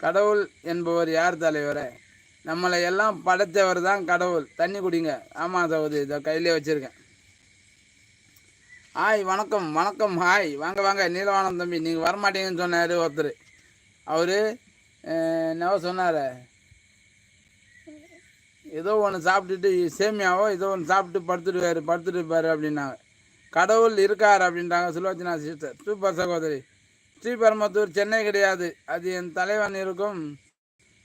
கடவுள் என்பவர் யார் தலைவரே? நம்மளை எல்லாம் படைத்தவர் தான் கடவுள். தண்ணி குடிங்க. ஆமாம் சகோதரி, இதை கையிலே வச்சுருக்கேன். ஹாய், வணக்கம் வணக்கம். ஹாய், வாங்க வாங்க. நீலவானம் தம்பி, நீங்கள் வரமாட்டீங்கன்னு சொன்னார் ஒருத்தர். அவர் என்ன சொன்னார், ஏதோ ஒன்று சாப்பிட்டுட்டு சேமியாவோ ஏதோ ஒன்று சாப்பிட்டு படுத்துட்டு அப்படின்னாங்க. கடவுள் இருக்கார் அப்படின்றாங்க சுலோச்சனா சிஸ்டர். சூப்பர் சகோதரி. ஸ்ரீபெரும்புத்தூர் சென்னை கிடையாது, அது என் தலைவன் இருக்கும்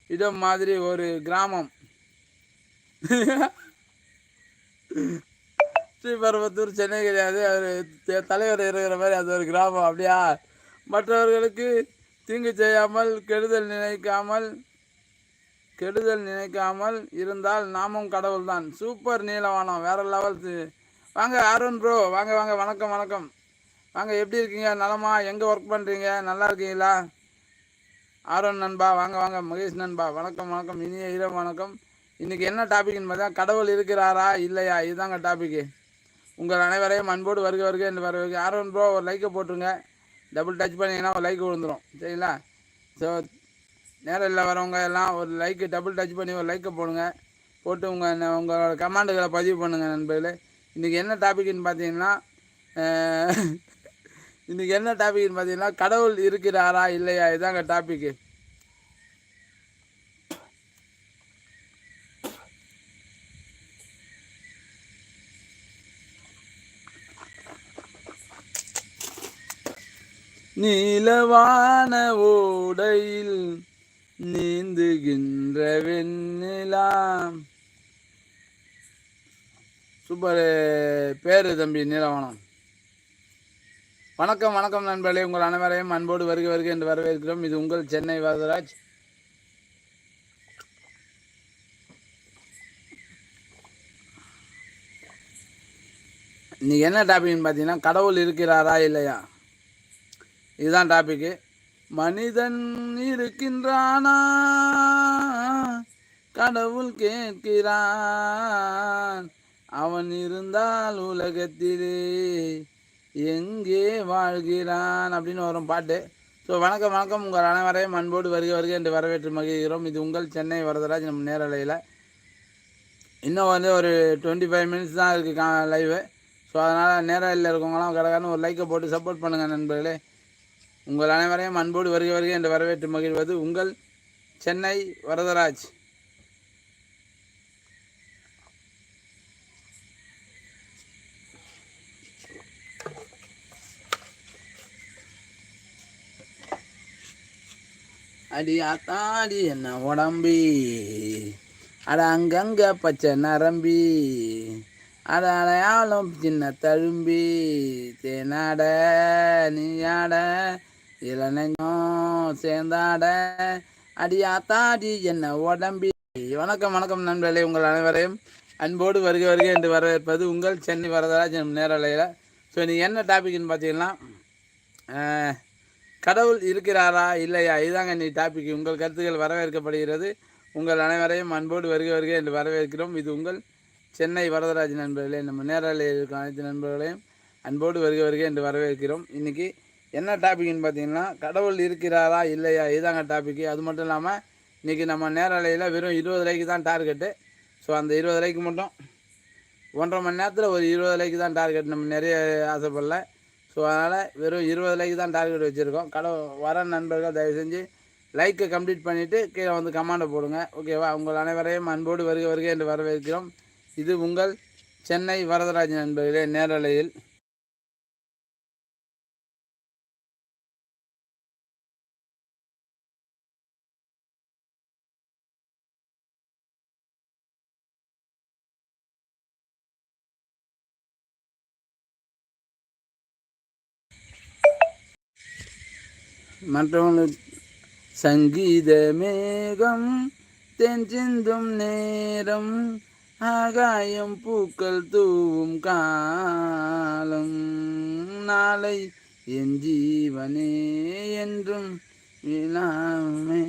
இடம் மாதிரி ஒரு கிராமம். ஸ்ரீபெரும்புத்தூர் சென்னை கிடையாது, அவர் தலைவர் இருக்கிற மாதிரி அது ஒரு கிராமம். அப்படியா? மற்றவர்களுக்கு தீங்கு செய்யாமல் கெடுதல் நினைக்காமல் இருந்தால் நாமும் கடவுள் தான். சூப்பர் நீலவானம், வேற லெவல். வாங்க அருண் ப்ரோ, வாங்க வாங்க. வணக்கம் வணக்கம். வாங்க, எப்படி இருக்கீங்க? நலமா? எங்கே ஒர்க் பண்ணுறீங்க? நல்லா இருக்கீங்களா? ஆரோன் நண்பா வாங்க வாங்க. மகேஷ் நண்பா வணக்கம் வணக்கம். இனிய இரவு வணக்கம். இன்றைக்கி என்ன டாபிக்னு பார்த்தா கடவுள் இருக்கிறாரா இல்லையா, இதுதாங்க டாபிக்கு. உங்கள் அனைவரையும் அன்போடு வருக என்று வரவேற்க. ஆரோன் ப்ரோ ஒரு லைக்கை போட்டுருங்க. டபுள் டச் பண்ணிங்கன்னா ஒரு லைக் விழுந்துடும், சரிங்களா? ஸோ நேரில் வரவங்க எல்லாம் ஒரு லைக்கு டபுள் டச் பண்ணி ஒரு லைக்கை போடுங்க. போட்டு உங்களோட கமெண்ட்டுகளை பதிவு பண்ணுங்கள் நண்பர்களே. இன்றைக்கி என்ன டாபிக்னு பார்த்தீங்கன்னா கடவுள் இருக்கிறாரா இல்லையா, இதாங்க டாபிக்கு. நீலவான ஓடையில் நீந்துகின்ற வெண்ணிலா. சூப்பர் பேரு தம்பி நீலவானம். வணக்கம் வணக்கம் நண்பர்களே, உங்கள் அனைவரையும் அன்போடு வருக என்று வரவேற்கிறோம். இது உங்கள் சென்னை வரதராஜ். இன்னைக்கு என்ன டாபிக்னு பார்த்தீங்கன்னா கடவுள் இருக்கிறாரா இல்லையா, இதுதான் டாபிக்கு. மனிதன் இருக்கின்றானா, கடவுள் கேட்கிறான். அவன் இருந்தால் உலகத்திலே எங்கே வாழ்கிறான் அப்படின்னு வரும் பாட்டு. ஸோ வணக்கம் வணக்கம். உங்கள் அனைவரையும் அன்போடு வருக என்று வரவேற்று மகிழ்கிறோம். இது உங்கள் சென்னை வரதராஜ். நம்ம நேரலையில் இன்னும் ஒரு 25 மினிட்ஸ் தான் இருக்குது லைவு. ஸோ அதனால் நேரலையில் இருக்கவங்களாம் கடற்கான ஒரு லைக்கை போட்டு சப்போர்ட் பண்ணுங்கள் நண்பர்களே. உங்கள் அனைவரையும் அன்போடு வருக என்று வரவேற்று மகிழ்வது உங்கள் சென்னை வரதராஜ். அடி ஆத்தாடி என்ன உடம்பி, அட அங்கங்க பச்சை நரம்பி, அட அடையாளம் சின்ன தழும்பி, தேனாட நீயாட இளநெஞ்சம் சேர்ந்தாட, அடி ஆத்தாடி என்ன உடம்பி. வணக்கம் வணக்கம் நண்பர்களே, உங்கள் அனைவரையும் அன்போடு வருக என்று வரவேற்பது உங்கள் சென்னை வரதராஜ் நேரலையில். ஸோ நீங்கள் என்ன டாபிக்னு பார்த்தீங்கன்னா கடவுள் இருக்கிறாரா இல்லையா, இதுதாங்க நீ டாபிக். உங்கள் கருத்துக்கள் வரவேற்கப்படுகிறது. உங்கள் அனைவரையும் அன்போடு வருக என்று வரவேற்கிறோம். இது உங்கள் சென்னை வரதராஜ் நண்பர்களே. நம்ம நேரலையில் இருக்கும் அனைத்து நண்பர்களையும் அன்போடு வருக என்று வரவேற்கிறோம். இன்றைக்கி என்ன டாபிக்னு பார்த்தீங்கன்னா கடவுள் இருக்கிறாரா இல்லையா, இதுதாங்க டாபிக்கு. அது மட்டும் இல்லாமல் இன்றைக்கி நம்ம நேரலையில் வெறும் 20 லைக்கு தான் டார்கெட்டு. ஸோ அந்த 20 லைக்கு மட்டும் 1.5 மணி நேரத்தில் ஒரு 20 லைக்கு தான் டார்கெட். நம்ம நிறைய ஆசைப்படல. ஸோ அதனால் வெறும் 20 லைக்கு தான் டார்கெட் வச்சுருக்கோம். வர நண்பர்கள் தயவு செஞ்சு லைக்கை கம்ப்ளீட் பண்ணிவிட்டு கீழே கமெண்டை போடுங்க, ஓகேவா? உங்கள் அனைவரையும் அன்போடு வருக என்று வரவேற்கிறோம். இது உங்கள் சென்னை வரதராஜ் நண்பர்களே நேரலையில். மற்றவங்களுக்கு சங்கீத மேகம் தென் சிந்தும் நேரம், ஆகாயம் பூக்கள் தூவும் காலம், நாளை என் ஜீவனே என்றும் விழாமே,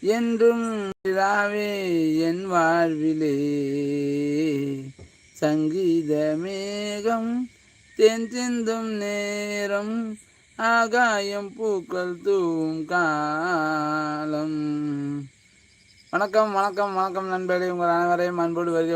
என்றும் விழாவே என் வாழ்விலே. சங்கீத மேகம் தென் சிந்தும் நேரம், ஆகாயம் பூக்கள் தூவும் காலம். வணக்கம் வணக்கம் வணக்கம் நண்பர்களே, உங்கள் அனைவரையும் அன்போடு வருக